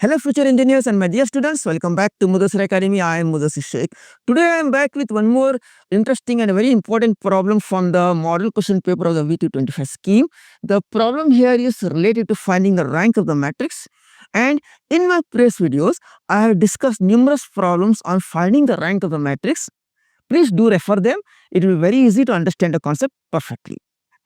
Hello future engineers and my dear students, welcome back to Mudassir Academy. I am Mudassir Sir. Today I am back with one more interesting and very important problem from the model question paper of the VTU 25 scheme. The problem here is related to finding the rank of the matrix, and in my previous videos I have discussed numerous problems on finding the rank of the matrix. Please do refer them. It will be very easy to understand the concept perfectly.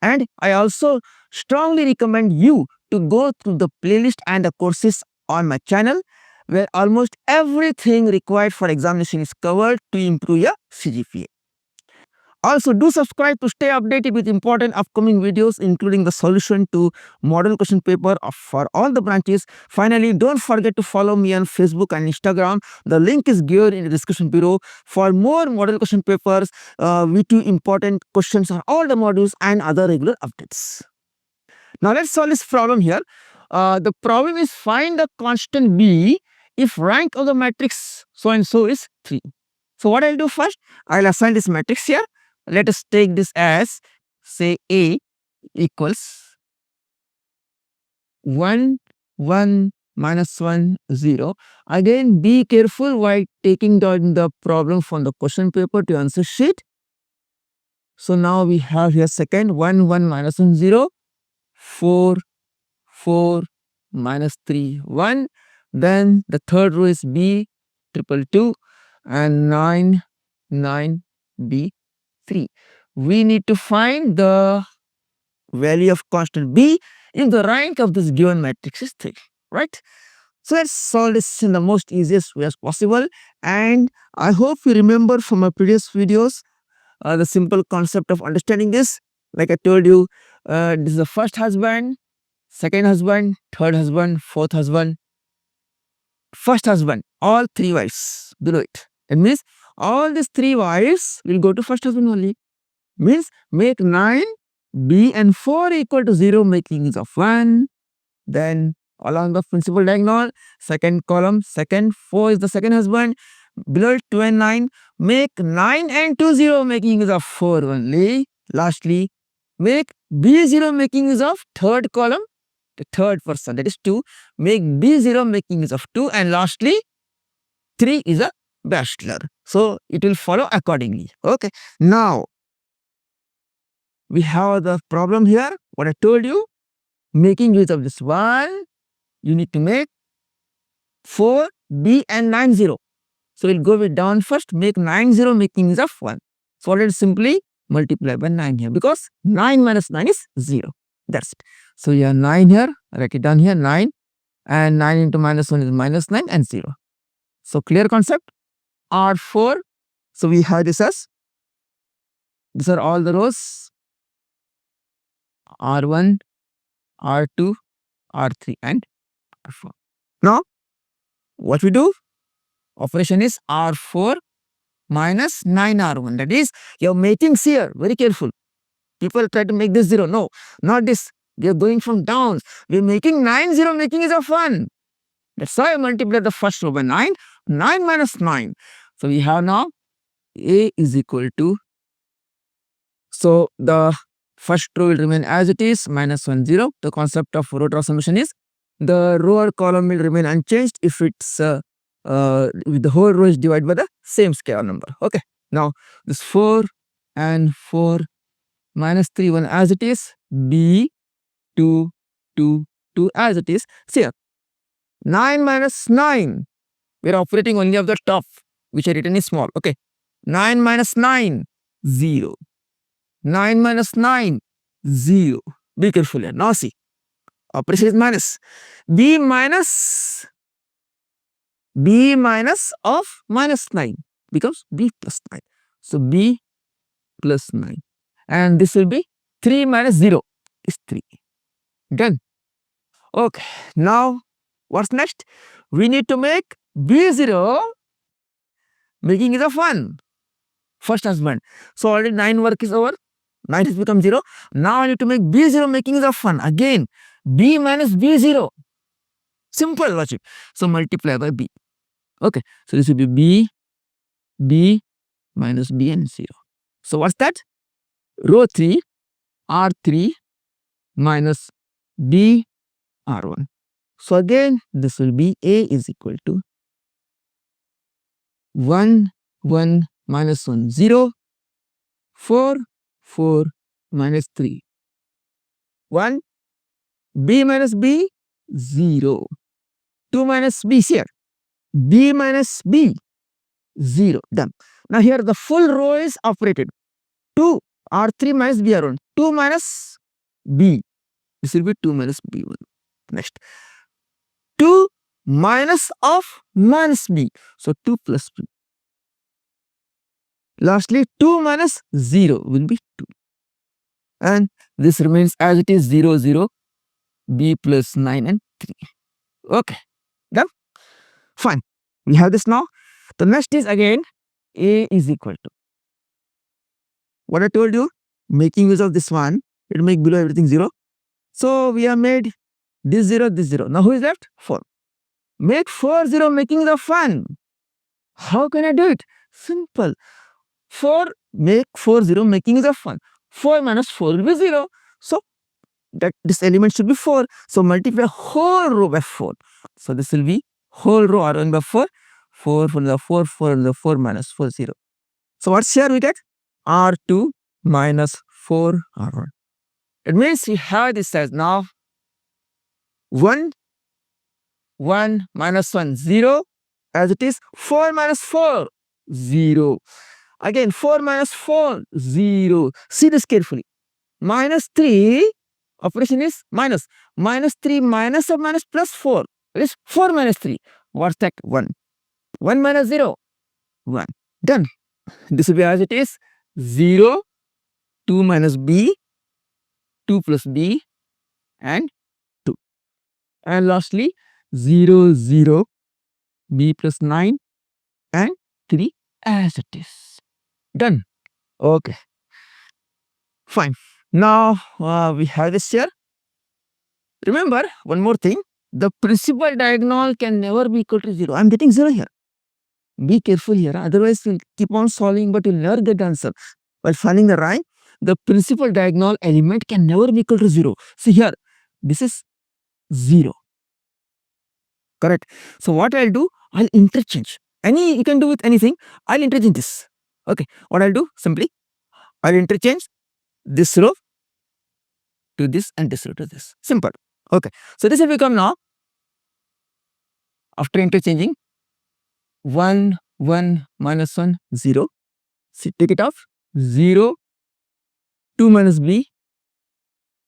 And I also strongly recommend you to go through the playlist and the courses on my channel, where almost everything required for examination is covered to improve your CGPA. Also, do subscribe to stay updated with important upcoming videos, including the solution to model question paper for all the branches. Finally, don't forget to follow me on Facebook and Instagram. The link is given in the description below for more model question papers, VTU important questions on all the modules and other regular updates. Now, let's solve this problem here. The problem is find the constant b if rank of the matrix so and so is 3. So what I'll do first, I'll assign this matrix here. Let us take this as, say, A equals 1, 1, minus 1, 0. Again, be careful while taking down the problem from the question paper to answer sheet. So now we have here second 1, 1, minus 1, 0, 4, 4, minus 3, 1. Then the third row is B, 2, 2, and 9, 9, B, 3. We need to find the value of constant B if the rank of this given matrix is 3, right? So let's solve this in the most easiest way as possible. And I hope you remember from my previous videos the simple concept of understanding this. Like I told you, this is the first husband, second husband, third husband, fourth husband, first husband, all 3 wives below it. It means all these 3 wives will go to first husband only. Means make 9, B and 4 equal to 0, making use of 1. Then along the principal diagonal, second column, second 4 is the second husband. Below 2 and 9, make 9 and 2 0, making use of 4 only. Lastly, make B0 making use of third column, the third person, that is 2. Make B0 making use of 2, and lastly 3 is a bachelor. So it will follow accordingly. Okay. Now we have the problem here. What I told you, making use of this 1, you need to make 4, B and 9 0. So we'll go with down first, make 9 0 making use of 1. So let us simply multiply by 9 here, because 9 minus 9 is 0. That's it. So you have 9 here, write it down here, 9, and 9 into minus 1 is minus 9 and 0. So clear concept? R4. So we have this as, these are all the rows, R1, R2, R3 and R4. Now what we do? Operation is R4 minus 9R1. That is, your makings here, very careful. People try to make this 0. No, not this. We are going from down. We are making 9 0, making is of 1. That's why I multiply the first row by 9. 9 minus 9. So we have now A is equal to, so the first row will remain as it is, minus 1 0. The concept of row transformation is the row or column will remain unchanged if it's with the whole row is divided by the same scalar number. Okay. Now this 4 and 4 minus 3 1 as it is, B 2 2 2 as it is. See here, 9 minus 9. We are operating only of the top, which I written is small. Okay. 9 minus 9, 0. 9 minus 9, 0. Be careful here. Now see, operation is minus. B minus of minus 9 becomes B plus 9. So B plus 9. And this will be 3 minus 0 is 3. Done. Okay. Now what's next? We need to make B0 making is of 1. First husband. So already 9 work is over. 9 has become 0. Now I need to make B0 making is of 1. Again, B minus B0. Simple logic. So multiply by B. Okay. So this will be B minus B and 0. So what's that? Row 3, R3 minus B R1. So again, this will be A is equal to 1, 1 minus 1, 0, 4, 4 minus 3, 1, B minus B, 0, 2 minus B here, B minus B, 0, done. Now here the full row is operated. 2 R3 minus B R1, 2 minus B, this will be 2 minus B1. Next, 2 minus of minus B, so 2 plus B. Lastly, 2 minus 0 will be 2. And this remains as it is 0, 0, B plus 9 and 3. Okay, done? Fine. We have this now. The next is again A is equal to what I told you, making use of this one, it will make below everything 0. So we have made this 0, this 0. Now who is left? 4. Make 4 0 making the fun. How can I do it? Simple. 4 make 4 0 making the fun. 4 minus 4 will be 0. So that this element should be 4. So multiply whole row by 4. So this will be whole row R1 by 4. 4 for the 4, 4 the 4 minus 4, 0. So what's here we get? R2 minus 4 R1. It means we have this as now 1, 1 minus 1, 0, as it is 4 minus 4, 0. Again 4 minus 4, 0. See this carefully. Minus 3, operation is minus. Minus 3 minus of minus plus 4. It is 4 minus 3. What's that? 1. 1 minus 0, 1. Done. This will be as it is 0, 2 minus B, 2 plus B and 2. And lastly 0, 0, B plus 9 and 3 as it is. Done. Okay. Fine. Now we have this here. Remember one more thing. The principal diagonal can never be equal to 0. I am getting 0 here. Be careful here. Otherwise we'll keep on solving but you'll never get the answer. While finding the right, the principal diagonal element can never be equal to 0. See here. This is 0. Correct. So what I'll do, I'll interchange. You can do with anything. I'll interchange this. Okay. What I'll do, simply, I'll interchange this row to this and this row to this. Simple. Okay. So this will become now, after interchanging, 1, 1 minus 1, 0. See, take it off. 0, 2 minus B,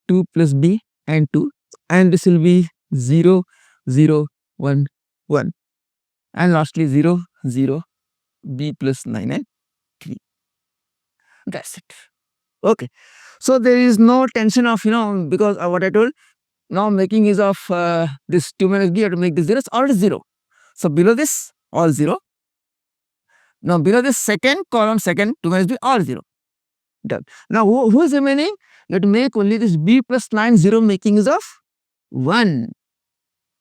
2 plus B and 2. And this will be 0, 0, 1, 1. And lastly 0, 0, B plus 9 and 3. That's it. Okay. So there is no tension of, because what I told, now making use of this 2 minus B, you have to make this 0, it's already 0. So below this, all 0. Now below this second column, second 2 minus B, all 0. Done. Now who is remaining? You have to make only this B plus 9, 0 making use of 1.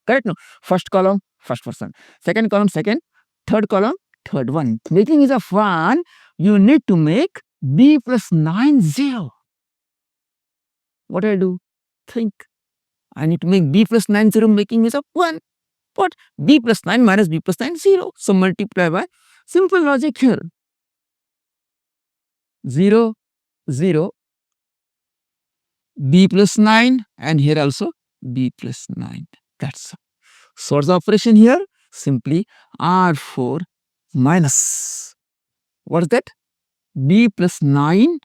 Correct? No. First column, first person. Second column, second. Third column, third one. Making use of 1, you need to make B plus 9, 0. What do I do? Think. I need to make B plus 9, 0 making use of 1. What? B plus 9 minus B plus 9, 0. So multiply by simple logic here. 0, 0, B plus 9 and here also B plus 9. That's all. So what's the operation here? Simply R4 minus. What is that? B plus 9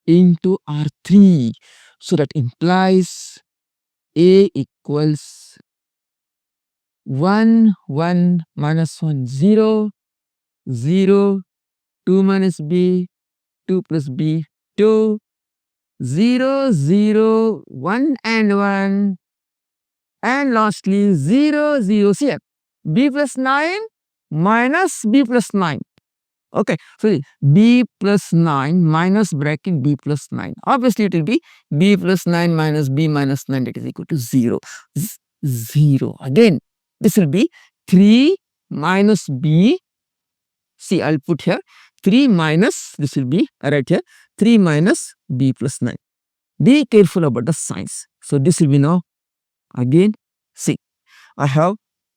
into R3. So that implies A equals 1, 1 minus 1, 0, 0, 2 minus B, 2 plus B, 2, 0, 0, 1 and 1. And lastly 0, 0. See here. B plus 9 minus B plus 9. Okay, so B plus 9 minus bracket B plus 9. Obviously it will be B plus 9 minus B minus 9, that is equal to 0. 0. Again, this will be 3 minus B. See, I'll put here 3 minus, this will be right here, 3 minus B plus 9. Be careful about the signs. So this will be now Again, see, I have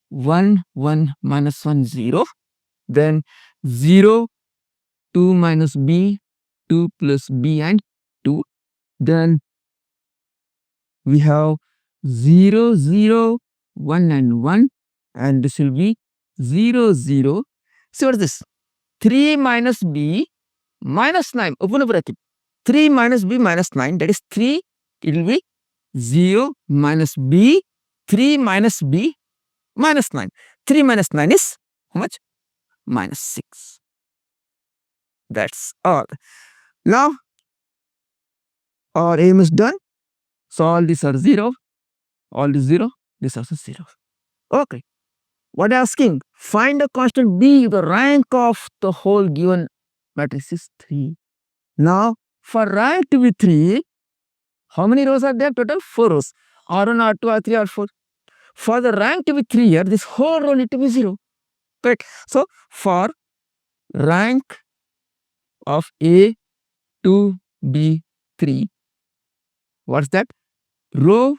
1, 1, minus 1, 0. Then 0, 2 minus b, 2 plus b and 2. Then we have 0, 0, 1 and 1. And this will be 0, 0. See what is this? 3 minus b minus 9. Open a bracket. 3 minus b minus 9. That is 3. It will be 0 minus b. 3 minus b minus 9. 3 minus 9 is how much? Minus 6. That's all. Now, our aim is done. So, all these are 0. All these 0. This also 0. Okay. What asking? Find a constant b. The rank of the whole given matrix is 3. Now, for rank to be 3, how many rows are there? Total 4 rows. R1, R2, R3, R4. For the rank to be 3 here, this whole row need to be 0. Correct. So, for rank of A to B3, what's that? Row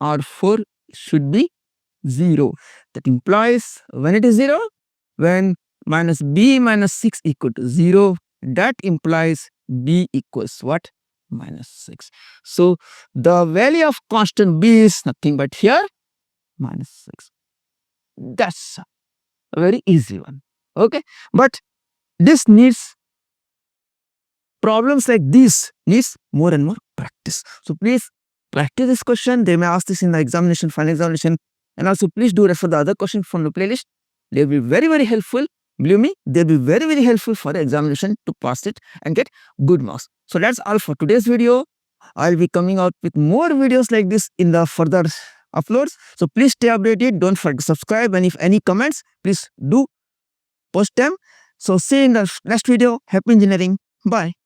R4 should be 0. That implies when it is 0, when minus B minus 6 equal to 0, that implies B equals what? Minus 6. So, the value of constant B is nothing but here, minus 6. That's a very easy one. Okay. But this needs, problems like this needs more and more practice. So, please practice this question. They may ask this in the examination, final examination. And also, please do refer the other questions from the playlist. They will be very, very helpful. Believe me, they'll be very, very helpful for the examination to pass it and get good marks. So, that's all for today's video. I'll be coming out with more videos like this in the further uploads. So, please stay updated. Don't forget to subscribe. And if any comments, please do post them. So, see you in the next video. Happy engineering. Bye.